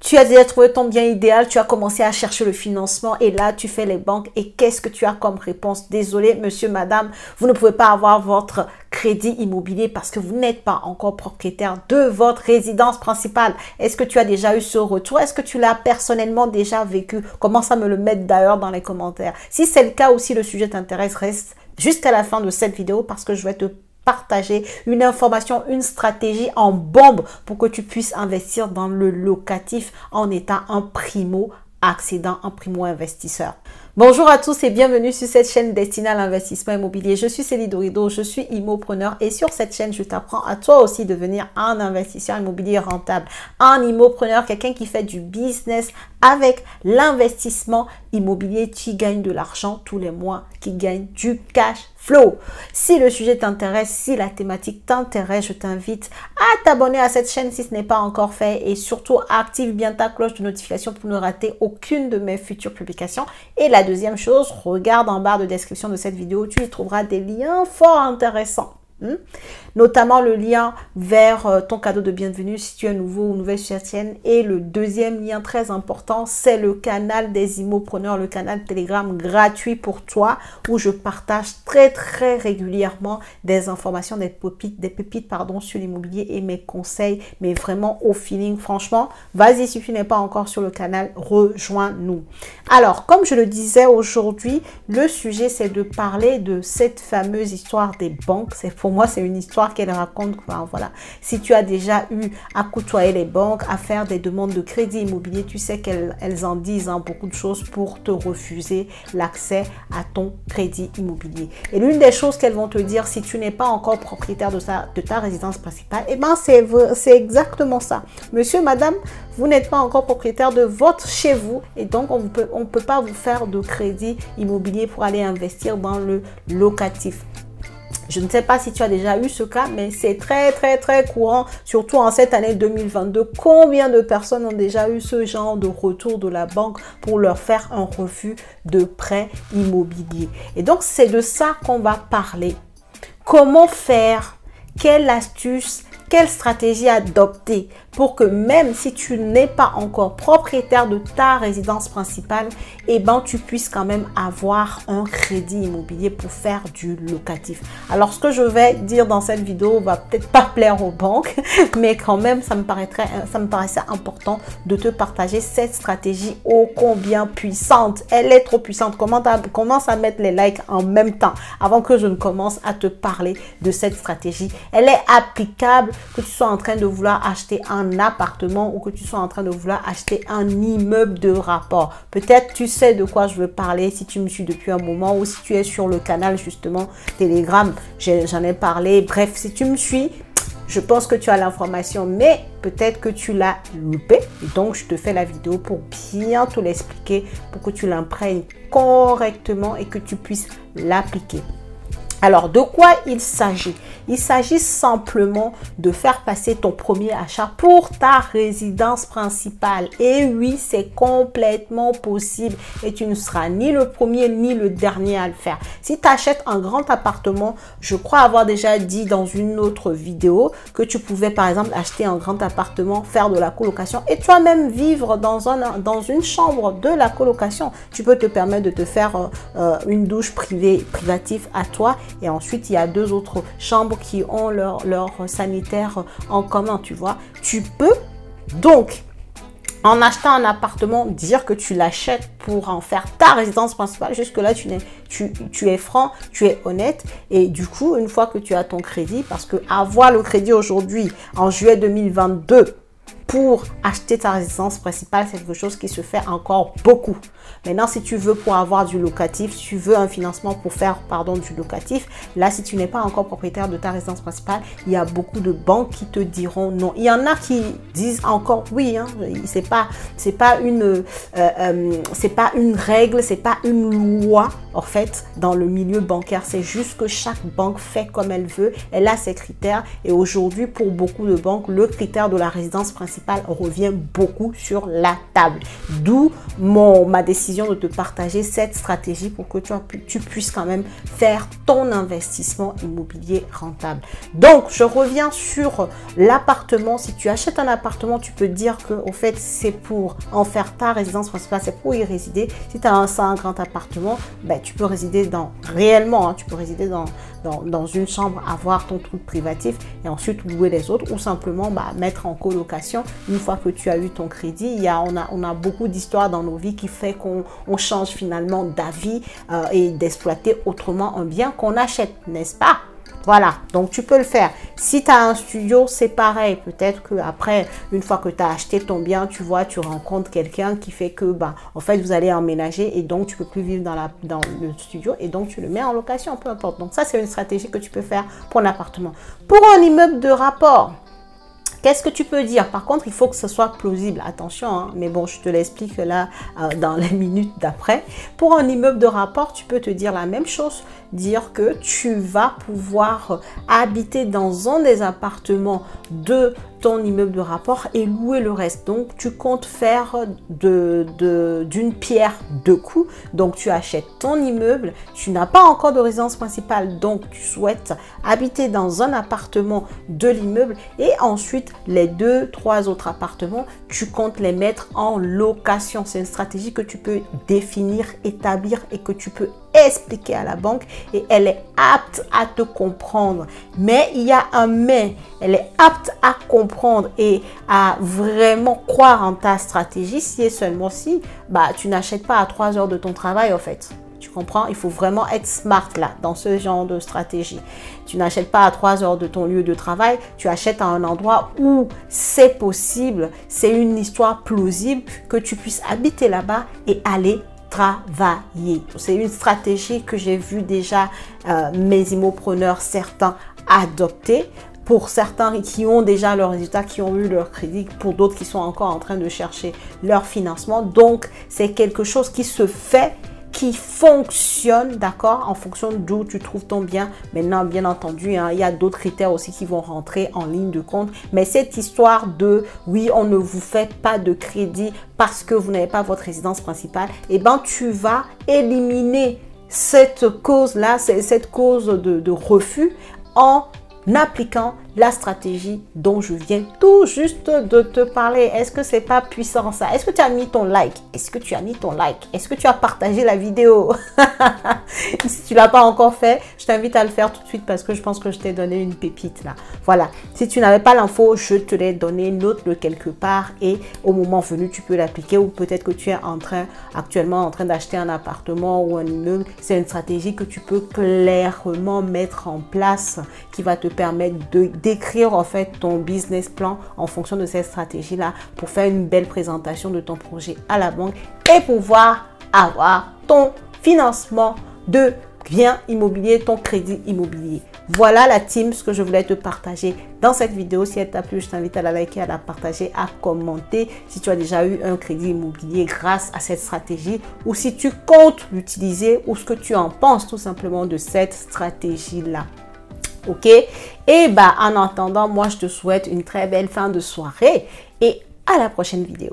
Tu as déjà trouvé ton bien idéal, tu as commencé à chercher le financement et là, tu fais les banques. Et qu'est-ce que tu as comme réponse? Désolé, monsieur, madame, vous ne pouvez pas avoir votre crédit immobilier parce que vous n'êtes pas encore propriétaire de votre résidence principale. Est-ce que tu as déjà eu ce retour? Est-ce que tu l'as personnellement déjà vécu? Commence à me le mettre d'ailleurs dans les commentaires. Si c'est le cas ou si le sujet t'intéresse, reste jusqu'à la fin de cette vidéo parce que je vais te partager une information, une stratégie en bombe pour que tu puisses investir dans le locatif en étant un primo-accédant, un primo-investisseur. Bonjour à tous et bienvenue sur cette chaîne destinée à l'investissement immobilier. Je suis Célie Dorido, je suis immopreneur et sur cette chaîne, je t'apprends à toi aussi devenir un investisseur immobilier rentable, un immopreneur, quelqu'un qui fait du business avec l'investissement immobilier, qui gagne de l'argent tous les mois, qui gagne du cash flow. Si le sujet t'intéresse, si la thématique t'intéresse, je t'invite à t'abonner à cette chaîne si ce n'est pas encore fait et surtout active bien ta cloche de notification pour ne rater aucune de mes futures publications. Et la deuxième chose, regarde en barre de description de cette vidéo, tu y trouveras des liens fort intéressants. Notamment le lien vers ton cadeau de bienvenue si tu es nouveau ou nouvelle sur cette chaîne. Et le deuxième lien très important, c'est le canal des immopreneurs, le canal Telegram gratuit pour toi où je partage très régulièrement des informations, des pépites sur l'immobilier et mes conseils, mais vraiment au feeling. Franchement, vas-y, si tu n'es pas encore sur le canal, rejoins-nous. Alors, comme je le disais aujourd'hui, le sujet c'est de parler de cette fameuse histoire des banques. Pour moi, c'est une histoire qu'elle raconte. Enfin, voilà. Si tu as déjà eu à côtoyer les banques, à faire des demandes de crédit immobilier, tu sais qu'elles en disent beaucoup de choses pour te refuser l'accès à ton crédit immobilier. Et l'une des choses qu'elles vont te dire, si tu n'es pas encore propriétaire de ta résidence principale, eh ben c'est exactement ça. Monsieur, madame, vous n'êtes pas encore propriétaire de votre chez vous et donc on ne peut pas vous faire de crédit immobilier pour aller investir dans le locatif. Je ne sais pas si tu as déjà eu ce cas, mais c'est très courant, surtout en cette année 2022. Combien de personnes ont déjà eu ce genre de retour de la banque pour leur faire un refus de prêt immobilier? Et donc, c'est de ça qu'on va parler. Comment faire? Quelle astuce? Quelle stratégie adopter pour que même si tu n'es pas encore propriétaire de ta résidence principale, eh ben, tu puisses quand même avoir un crédit immobilier pour faire du locatif. Alors, ce que je vais dire dans cette vidéo va peut-être pas plaire aux banques, mais quand même, ça me paraissait important de te partager cette stratégie ô combien puissante. Elle est trop puissante. Commence à mettre les likes en même temps avant que je ne commence à te parler de cette stratégie. Elle est applicable que tu sois en train de vouloir acheter un appartement ou que tu sois en train de vouloir acheter un immeuble de rapport. Peut-être tu sais de quoi je veux parler si tu me suis depuis un moment ou si tu es sur le canal justement Telegram, j'en ai parlé. Bref, si tu me suis, je pense que tu as l'information, mais peut-être que tu l'as loupé. Et donc, je te fais la vidéo pour bien te l'expliquer, pour que tu l'imprègnes correctement et que tu puisses l'appliquer. Alors, de quoi il s'agit? Il s'agit simplement de faire passer ton premier achat pour ta résidence principale. Et oui, c'est complètement possible et tu ne seras ni le premier ni le dernier à le faire. Si tu achètes un grand appartement, je crois avoir déjà dit dans une autre vidéo que tu pouvais par exemple acheter un grand appartement, faire de la colocation et toi-même vivre dans une chambre de la colocation. Tu peux te permettre de te faire une douche privative à toi. Et ensuite, il y a deux autres chambres qui ont leur sanitaire en commun, tu vois. Tu peux donc, en achetant un appartement, dire que tu l'achètes pour en faire ta résidence principale. Jusque-là, tu es franc, tu es honnête. Et du coup, une fois que tu as ton crédit, parce que avoir le crédit aujourd'hui, en juillet 2022, pour acheter ta résidence principale, c'est quelque chose qui se fait encore beaucoup. Maintenant, si tu veux pour avoir du locatif, si tu veux un financement pour faire, du locatif, là, si tu n'es pas encore propriétaire de ta résidence principale, il y a beaucoup de banques qui te diront non. Il y en a qui disent encore oui, hein, c'est pas une règle, c'est pas une loi, en fait, dans le milieu bancaire. C'est juste que chaque banque fait comme elle veut. Elle a ses critères. Et aujourd'hui, pour beaucoup de banques, le critère de la résidence principale principal revient beaucoup sur la table. D'où ma décision de te partager cette stratégie pour que tu puisses quand même faire ton investissement immobilier rentable. Donc, je reviens sur l'appartement. Si tu achètes un appartement, tu peux dire que au fait, c'est pour en faire ta résidence principale, c'est pour y résider. Si tu as un grand appartement, ben, tu peux résider réellement, hein, tu peux résider dans une chambre, avoir ton truc privatif et ensuite louer les autres ou simplement mettre en colocation une fois que tu as eu ton crédit. On a beaucoup d'histoires dans nos vies qui fait qu'on change finalement d'avis et d'exploiter autrement un bien qu'on achète, n'est-ce pas? Voilà, donc tu peux le faire. Si tu as un studio, c'est pareil. Peut-être qu'après, une fois que tu as acheté ton bien, tu rencontres quelqu'un qui fait que, en fait, vous allez emménager et donc tu peux plus vivre dans le studio et donc tu le mets en location, peu importe. Donc ça, c'est une stratégie que tu peux faire pour un appartement. Pour un immeuble de rapport, qu'est-ce que tu peux dire? Par contre, il faut que ce soit plausible. Attention, hein, mais bon, je te l'explique là dans les minutes d'après. Pour un immeuble de rapport, tu peux te dire la même chose. Dire que tu vas pouvoir habiter dans un des appartements de ton immeuble de rapport et louer le reste. Donc, tu comptes faire d'une pierre deux coups. Donc, tu achètes ton immeuble. Tu n'as pas encore de résidence principale. Donc, tu souhaites habiter dans un appartement de l'immeuble et ensuite, les 2-3 autres appartements, tu comptes les mettre en location. C'est une stratégie que tu peux définir, établir et que tu peux expliquer à la banque et elle est apte à te comprendre. Mais il y a un mais. Elle est apte à comprendre et à vraiment croire en ta stratégie si et seulement si tu n'achètes pas à 3 heures de ton travail en fait. Tu comprends? Il faut vraiment être smart là, dans ce genre de stratégie. Tu n'achètes pas à 3 heures de ton lieu de travail, tu achètes à un endroit où c'est possible, c'est une histoire plausible que tu puisses habiter là-bas et aller travailler. C'est une stratégie que j'ai vu déjà mes immopreneurs, certains adopter. Pour certains qui ont déjà leurs résultats, qui ont eu leur crédit, pour d'autres qui sont encore en train de chercher leur financement. Donc, c'est quelque chose qui se fait, qui fonctionne, d'accord, en fonction d'où tu trouves ton bien. Maintenant, bien entendu, hein, il y a d'autres critères aussi qui vont rentrer en ligne de compte. Mais cette histoire de, oui, on ne vous fait pas de crédit parce que vous n'avez pas votre résidence principale, eh bien, tu vas éliminer cette cause-là, cette cause de refus en appliquant la stratégie dont je viens tout juste de te parler. Est-ce que c'est pas puissant ça? Est-ce que tu as mis ton like? Est-ce que tu as mis ton like? Est-ce que tu as partagé la vidéo? Si tu l'as pas encore fait, je t'invite à le faire tout de suite parce que je pense que je t'ai donné une pépite là. Voilà. Si tu n'avais pas l'info, je te l'ai donné, note-le quelque part et au moment venu, tu peux l'appliquer ou peut-être que tu es actuellement en train d'acheter un appartement ou un immeuble. C'est une stratégie que tu peux clairement mettre en place qui va te permettre d'écrire en fait ton business plan en fonction de cette stratégie-là pour faire une belle présentation de ton projet à la banque et pouvoir avoir ton financement de bien immobilier, ton crédit immobilier. Voilà la team, ce que je voulais te partager dans cette vidéo. Si elle t'a plu, je t'invite à la liker, à la partager, à commenter si tu as déjà eu un crédit immobilier grâce à cette stratégie ou si tu comptes l'utiliser ou ce que tu en penses tout simplement de cette stratégie-là. Ok? Et en attendant, moi, je te souhaite une très belle fin de soirée et à la prochaine vidéo.